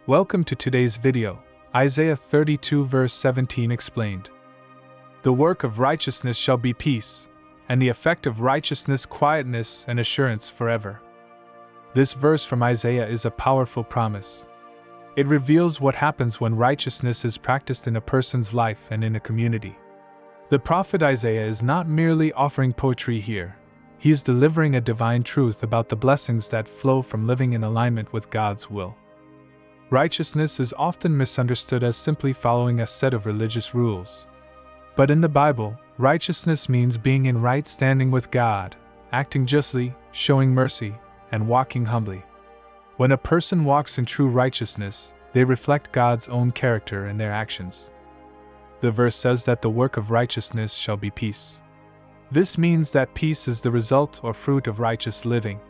Welcome to today's video, Isaiah 32 verse 17 explained. The work of righteousness shall be peace, and the effect of righteousness quietness and assurance forever. This verse from Isaiah is a powerful promise. It reveals what happens when righteousness is practiced in a person's life and in a community. The prophet Isaiah is not merely offering poetry here. He is delivering a divine truth about the blessings that flow from living in alignment with God's will. Righteousness is often misunderstood as simply following a set of religious rules. But in the Bible, righteousness means being in right standing with God, acting justly, showing mercy, and walking humbly. When a person walks in true righteousness, they reflect God's own character in their actions. The verse says that the work of righteousness shall be peace. This means that peace is the result or fruit of righteous living.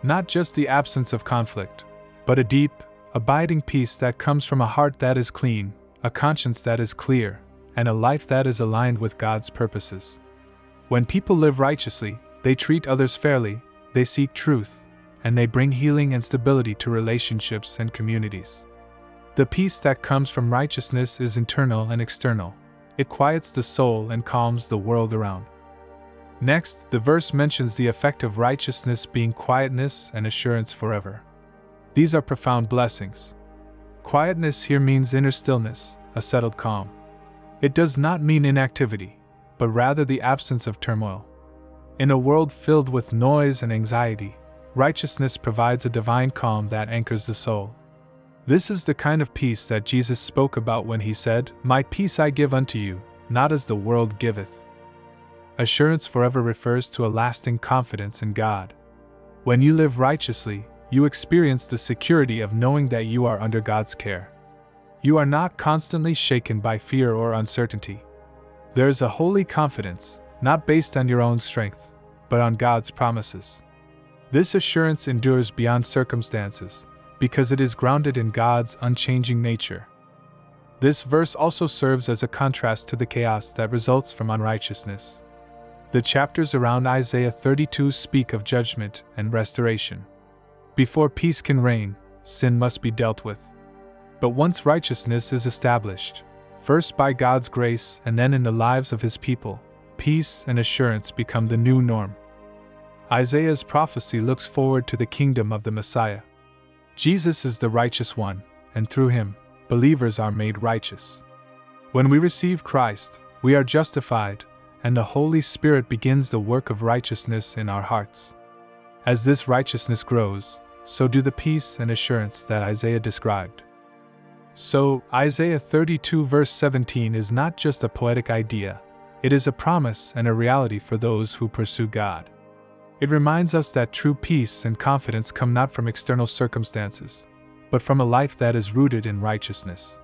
Not just the absence of conflict, but a deep, abiding peace that comes from a heart that is clean, a conscience that is clear, and a life that is aligned with God's purposes. When people live righteously, they treat others fairly, they seek truth, and they bring healing and stability to relationships and communities. The peace that comes from righteousness is internal and external. It quiets the soul and calms the world around. Next, the verse mentions the effect of righteousness being quietness and assurance forever. These are profound blessings. Quietness here means inner stillness, a settled calm. It does not mean inactivity, but rather the absence of turmoil. In a world filled with noise and anxiety, righteousness provides a divine calm that anchors the soul. This is the kind of peace that Jesus spoke about when he said, "My peace I give unto you, not as the world giveth." Assurance forever refers to a lasting confidence in God. When you live righteously, you experience the security of knowing that you are under God's care. You are not constantly shaken by fear or uncertainty. There is a holy confidence, not based on your own strength, but on God's promises. This assurance endures beyond circumstances, because it is grounded in God's unchanging nature. This verse also serves as a contrast to the chaos that results from unrighteousness. The chapters around Isaiah 32 speak of judgment and restoration. Before peace can reign, sin must be dealt with. But once righteousness is established, first by God's grace and then in the lives of His people, peace and assurance become the new norm. Isaiah's prophecy looks forward to the kingdom of the Messiah. Jesus is the righteous one, and through Him, believers are made righteous. When we receive Christ, we are justified, and the Holy Spirit begins the work of righteousness in our hearts. As this righteousness grows, so do the peace and assurance that Isaiah described. So, Isaiah 32 verse 17 is not just a poetic idea, it is a promise and a reality for those who pursue God. It reminds us that true peace and confidence come not from external circumstances, but from a life that is rooted in righteousness.